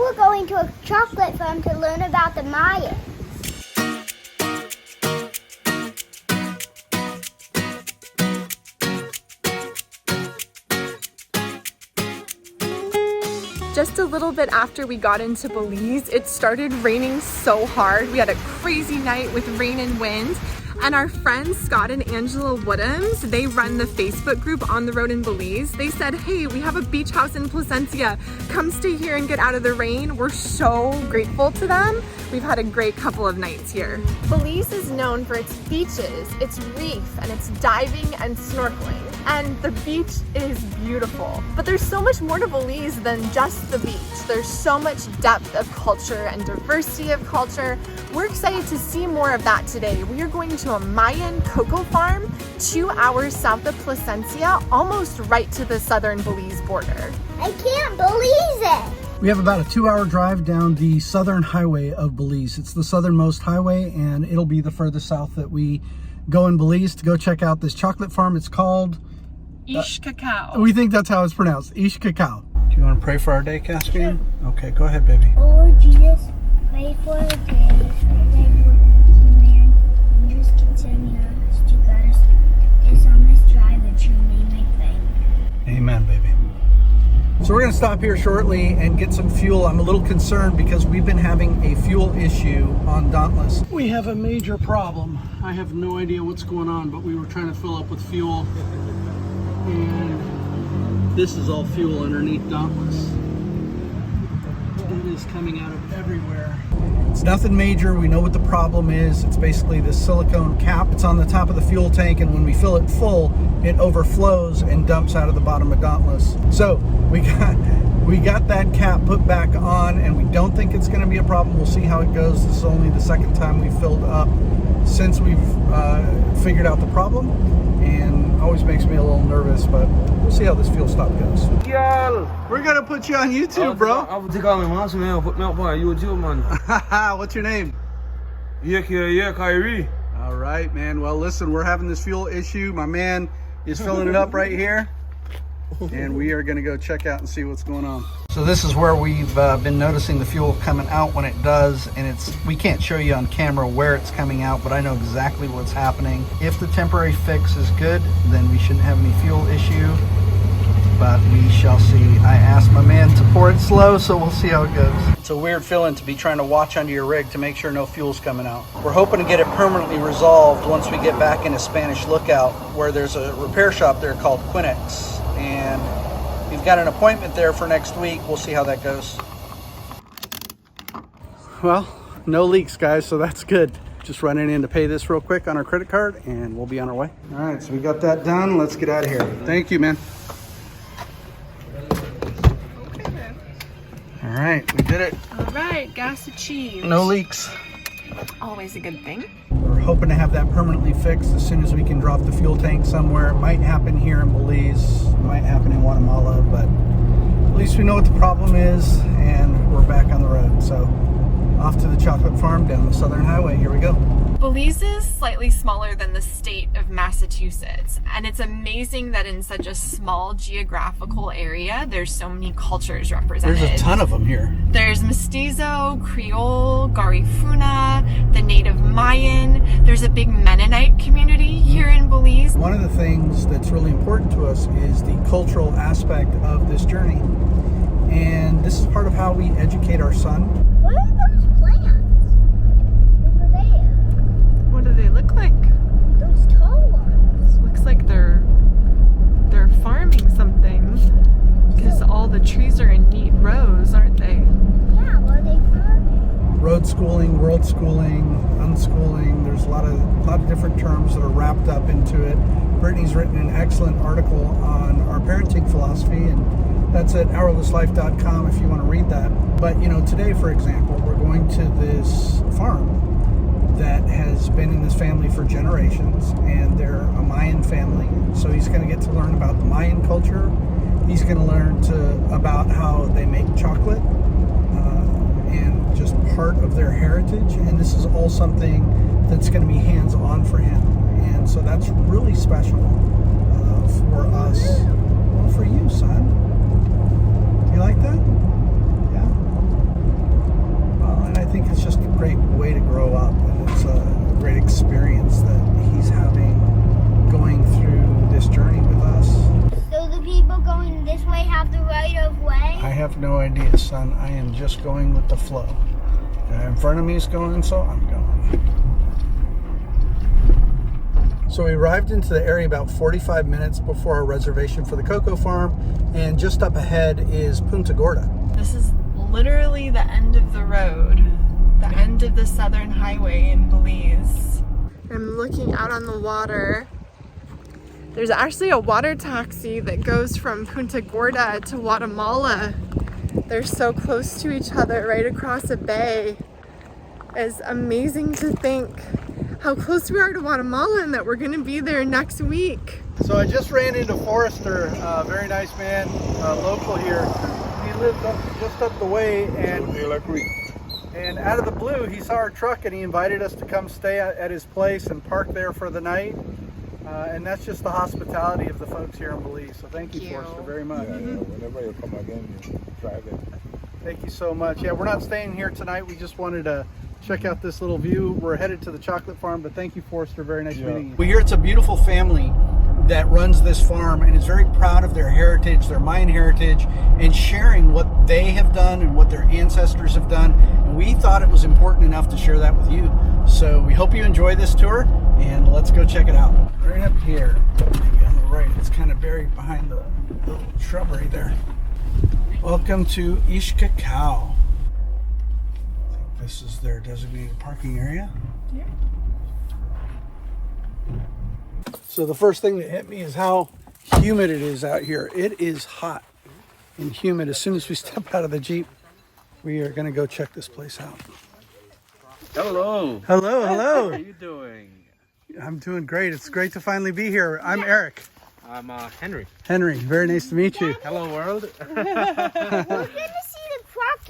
we're going to a chocolate farm to learn about the Mayans. Just a little bit after we got into Belize, it started raining so hard. We had a crazy night with rain and wind. And our friends Scott and Angela Woodhams, they run the Facebook group On the Road in Belize. They said, hey, we have a beach house in Placencia. Come stay here and get out of the rain. We're so grateful to them. We've had a great couple of nights here. Belize is known for its beaches, its reef, and its diving and snorkeling. And the beach is beautiful. But there's so much more to Belize than just the beach. There's so much depth of culture and diversity of culture. We're excited to see more of that today. We are going to a Mayan cocoa farm 2 hours south of Placencia, almost right to the southern Belize border. I can't believe it. We have about a 2-hour drive down the southern highway of Belize. It's the southernmost highway, and it'll be the furthest south that we go in Belize to go check out this chocolate farm. It's called Ish Cacao. We think that's how it's pronounced, Ish Cacao. Do you want to pray for our day, Caspian? Sure. Okay, go ahead, baby. Oh Lord Jesus, pray for the day and just continue to guide us is on this drive that you may make faith. Amen, baby. So we're going to stop here shortly and get some fuel. I'm a little concerned because we've been having a fuel issue on Dauntless. We have a major problem. I have no idea what's going on, but we were trying to fill up with fuel. And this is all fuel underneath Dauntless. It is coming out of everywhere. It's nothing major. We know what the problem is. It's basically this silicone cap. It's on the top of the fuel tank, and when we fill it full, it overflows and dumps out of the bottom of Dauntless. So we got that cap put back on, and we don't think it's going to be a problem. We'll see how it goes. This is only the second time we've filled up since we've figured out the problem, and always makes me a little nervous, but we'll see how this fuel stop goes. We're gonna put you on YouTube, bro. I would take all my months, man. Put me up on YouTube, man. What's your name? Yeah, Kyrie. All right, man. Well, listen, we're having this fuel issue. My man is filling it up right here, and we are gonna go check out and see what's going on. So this is where we've been noticing the fuel coming out when it does, and we can't show you on camera where it's coming out, but I know exactly what's happening. If the temporary fix is good, then we shouldn't have any fuel issue, but we shall see. I asked my man to pour it slow, so we'll see how it goes. It's a weird feeling to be trying to watch under your rig to make sure no fuel's coming out. We're hoping to get it permanently resolved once we get back into Spanish Lookout, where there's a repair shop there called Quinix, and we've got an appointment there for next week. We'll see how that goes. Well, no leaks, guys, so that's good. Just running in to pay this real quick on our credit card, and we'll be on our way. All right, so we got that done. Let's get out of here. Thank you, man. All right, we did it. All right, gas achieved. No leaks. Always a good thing. We're hoping to have that permanently fixed as soon as we can drop the fuel tank somewhere. It might happen here in Belize, it might happen in Guatemala, but at least we know what the problem is, and we're back on the road. So off to the chocolate farm down the southern highway. Here we go. Belize is slightly smaller than the state of Massachusetts, and it's amazing that in such a small geographical area, there's so many cultures represented. There's a ton of them here. There's Mestizo, Creole, Garifuna, the native Mayan. There's a big Mennonite community here in Belize. One of the things that's really important to us is the cultural aspect of this journey. And this is part of how we educate our son. What are those plants over there? What do they look like? Those tall ones. Looks like they're farming something, because all the trees are in neat rows, aren't they? Yeah, what are they farming? Road schooling, world schooling, unschooling. There's a lot of different terms that are wrapped up into it. Brittany's written an excellent article on our parenting philosophy, and that's at hourlesslife.com if you want to read that. But you know, today, for example, we're going to this farm that has been in this family for generations, and they're a Mayan family. So he's going to get to learn about the Mayan culture. He's going to learn about how they make chocolate, and just part of their heritage. And this is all something that's going to be hands-on for him. And so that's really special for us. Well, for you, son. Do you like that? Yeah? son. I am just going with the flow. Guy in front of me is going, so I'm going. So we arrived into the area about 45 minutes before our reservation for the cocoa farm, and just up ahead is Punta Gorda. This is literally the end of the road, the end of the southern highway in Belize. I'm looking out on the water. There's actually a water taxi that goes from Punta Gorda to Guatemala. They're so close to each other, right across a bay. It's amazing to think how close we are to Guatemala and that we're gonna be there next week. So I just ran into Forrester, a very nice man, local here. He lives just up the way, and out of the blue, he saw our truck and he invited us to come stay at his place and park there for the night. And that's just the hospitality of the folks here in Belize. So thank you, Forrester, very much. Yeah, whenever you come again, you drive it. Thank you so much. Yeah, we're not staying here tonight. We just wanted to check out this little view. We're headed to the chocolate farm, but thank you, Forrester. Very nice meeting you. We hear it's a beautiful family that runs this farm and is very proud of their heritage, their Mayan heritage, and sharing what they have done and what their ancestors have done. And we thought it was important enough to share that with you. So we hope you enjoy this tour, and let's go check it out. Right up here, maybe on the right, it's kind of buried behind the little shrubbery there. Welcome to Ish Cacao. I think this is their designated parking area. Yeah. So the first thing that hit me is how humid it is out here. It is hot and humid. As soon as we step out of the Jeep, we are going to go check this place out. Hello. Hello, hello. How are you doing? I'm doing great. It's great to finally be here. I'm Eric. I'm Henry. Henry, very nice to meet you. Hello, world. We're gonna see the crock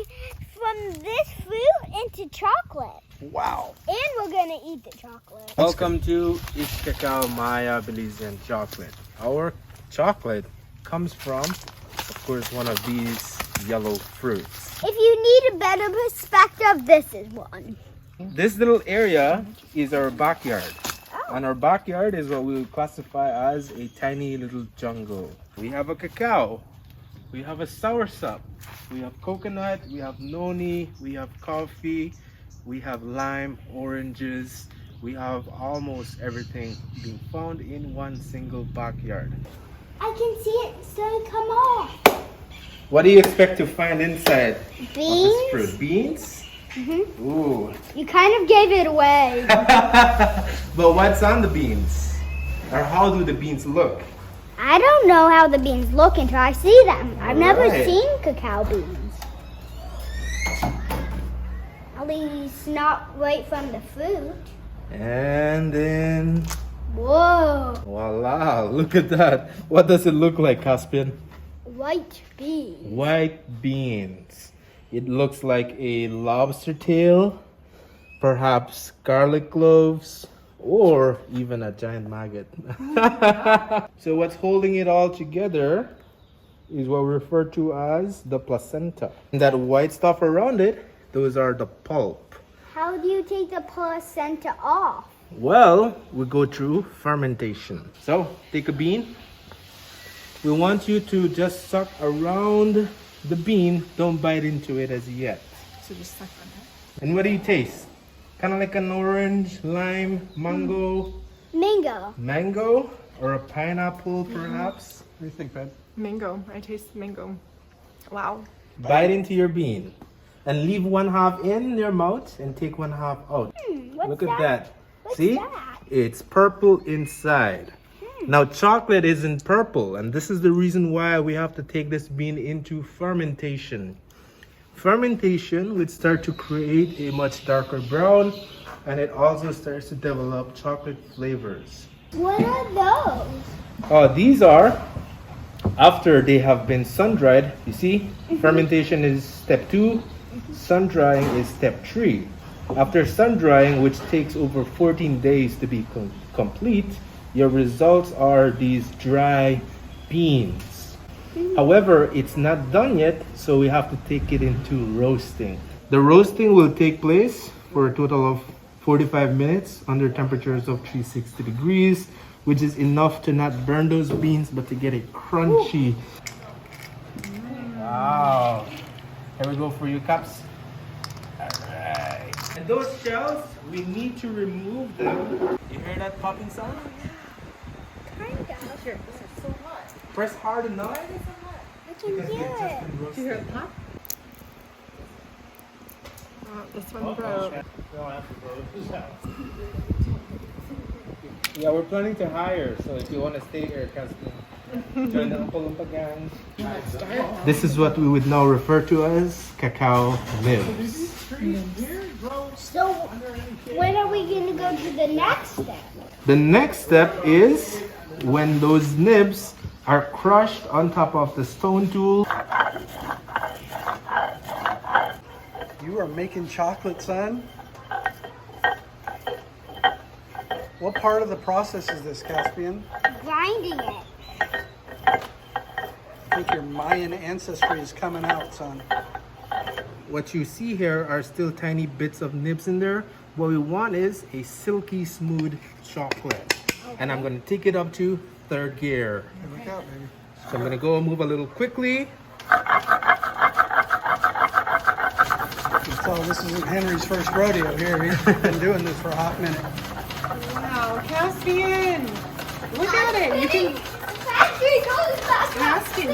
from this fruit into chocolate. Wow. And we're gonna eat the chocolate. Welcome to Ish Cacao Maya Belizean Chocolate. Our chocolate comes from, of course, one of these yellow fruits. If you need a better perspective, this is one. This little area is our backyard. And our backyard is what we would classify as a tiny little jungle. We have a cacao, we have a soursop, we have coconut, we have noni, we have coffee, we have lime, oranges, we have almost everything being found in one single backyard. I can see it starting to come off. What do you expect to find inside of this Beans? fruit? Beans? Mm-hmm. Ooh. You kind of gave it away. But what's on the beans? Or how do the beans look? I don't know how the beans look until I see them. I've never Alright. seen cacao beans. At least not right from the fruit. And then, Whoa, voila, look at that. What does it look like, Caspian? white beans. White beans. It looks like a lobster tail, perhaps garlic cloves, or even a giant maggot. So what's holding it all together is what we refer to as the placenta. And that white stuff around it, those are the pulp. How do you take the placenta off? Well, we go through fermentation. So take a bean. We want you to just suck around the bean. Don't bite into it as yet. So just suck on it. And what do you taste? Kind of like an orange, lime, mango, Mango. or a pineapple perhaps? What do you think, babe? Mango. I taste mango. Wow. Bite into your bean and leave one half in your mouth and take one half out. What's Look at that. What's See? that? It's purple inside. Now chocolate isn't purple, and this is the reason why we have to take this bean into fermentation. Fermentation would start to create a much darker brown, and it also starts to develop chocolate flavors. What are those? These are after they have been sun-dried. You see, fermentation is step 2, sun-drying is step 3. After sun-drying, which takes over 14 days to be complete, your results are these dry beans. However, it's not done yet, so we have to take it into roasting. The roasting will take place for a total of 45 minutes under temperatures of 360 degrees, which is enough to not burn those beans, but to get it crunchy. Wow. Here we go for you, Caps. Alright. And those shells, we need to remove them. You hear that popping sound? Kind of. Here, this is so hot. Press hard enough. I can hear it. Do you hear it pop? Oh, this one broke. Yeah, we're planning to hire, so if you want to stay here, Caspian, join the Oompa gang. This is what we would now refer to as cacao nibs. So, when are we going to go to the next step? The next step is when those nibs are crushed on top of the stone tool. You are making chocolate, son? What part of the process is this, Caspian? Grinding it. I think your Mayan ancestry is coming out, son. What you see here are still tiny bits of nibs in there. What we want is a silky smooth chocolate. And I'm going to take it up to 3rd gear. Here we go, baby. So I'm going to go move a little quickly. You can tell this isn't Henry's first rodeo here. He's been doing this for a hot minute. Wow, Caspian! Look at it! You can, Factory goes back Caspian,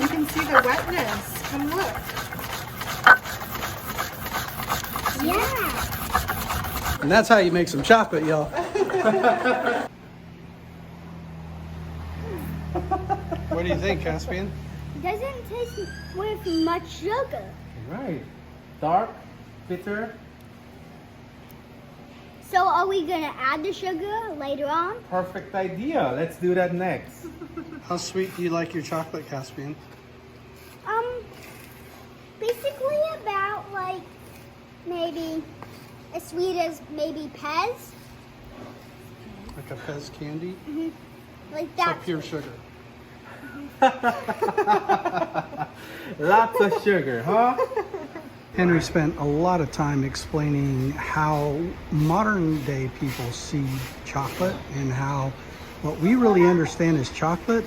you can see the wetness. Come look. Yeah. And that's how you make some chocolate, y'all. What do you think, Caspian? Doesn't taste with much sugar. Right. Dark, bitter. So are we going to add the sugar later on? Perfect idea. Let's do that next. How sweet do you like your chocolate, Caspian? Basically about like maybe as sweet as maybe Pez. Like a Pez candy? Like So that. pure sugar. Lots of sugar, huh? Henry spent a lot of time explaining how modern day people see chocolate and how what we really understand as chocolate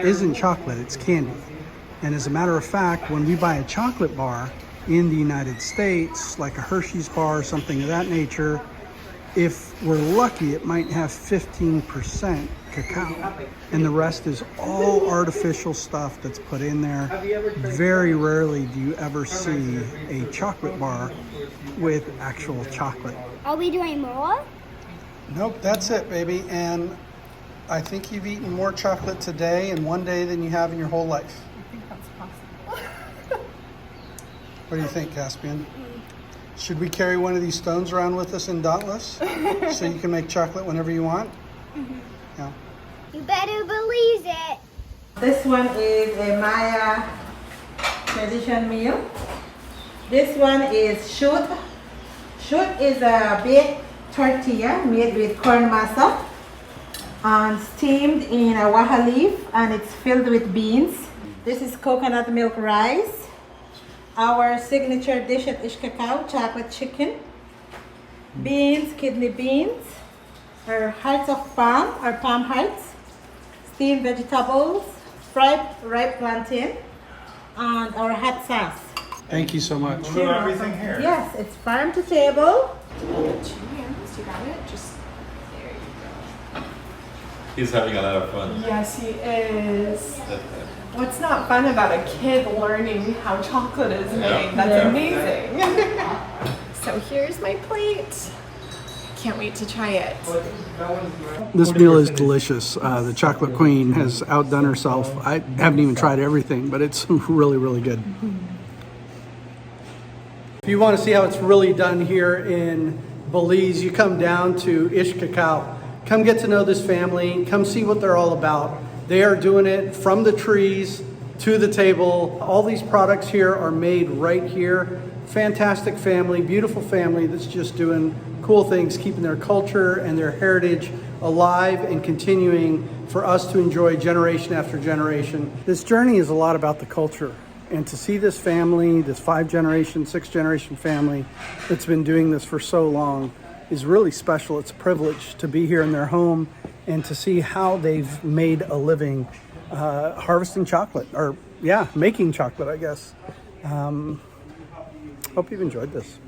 isn't chocolate, it's candy. And as a matter of fact, when we buy a chocolate bar in the United States, like a Hershey's bar or something of that nature, if we're lucky, it might have 15% cacao. And the rest is all artificial stuff that's put in there. Very rarely do you ever see a chocolate bar with actual chocolate. Are we doing more? Nope, that's it, baby. And I think you've eaten more chocolate today in one day than you have in your whole life. I think that's possible. What do you think, Caspian? Should we carry one of these stones around with us in Dauntless so you can make chocolate whenever you want? Yeah. You better believe it. This one is a Maya tradition meal. This one is shoot. Shoot is a baked tortilla made with corn masa and steamed in a waha leaf, and it's filled with beans. This is coconut milk rice. Our signature dish at Ish Cacao, chocolate chicken, beans, kidney beans, our hearts of palm, our palm hearts, steamed vegetables, fried ripe plantain, and our hot sauce. Thank you so much. Everything here. Yes, it's farm to table. 2 hands, you got it? Just, there you go. He's having a lot of fun. Yes, he is. What's not fun about a kid learning how chocolate is made? That's amazing. So here's my plate. Can't wait to try it. This meal is delicious. The Chocolate Queen has outdone herself. I haven't even tried everything, but it's really, really good. If you want to see how it's really done here in Belize, you come down to Ish Cacao. Come get to know this family. Come see what they're all about. They are doing it from the trees to the table. All these products here are made right here. Fantastic family, beautiful family that's just doing cool things, keeping their culture and their heritage alive and continuing for us to enjoy generation after generation. This journey is a lot about the culture. And to see this family, this 5-generation, 6-generation family that's been doing this for so long is really special. It's a privilege to be here in their home and to see how they've made a living harvesting chocolate, or making chocolate, I guess. Hope you've enjoyed this.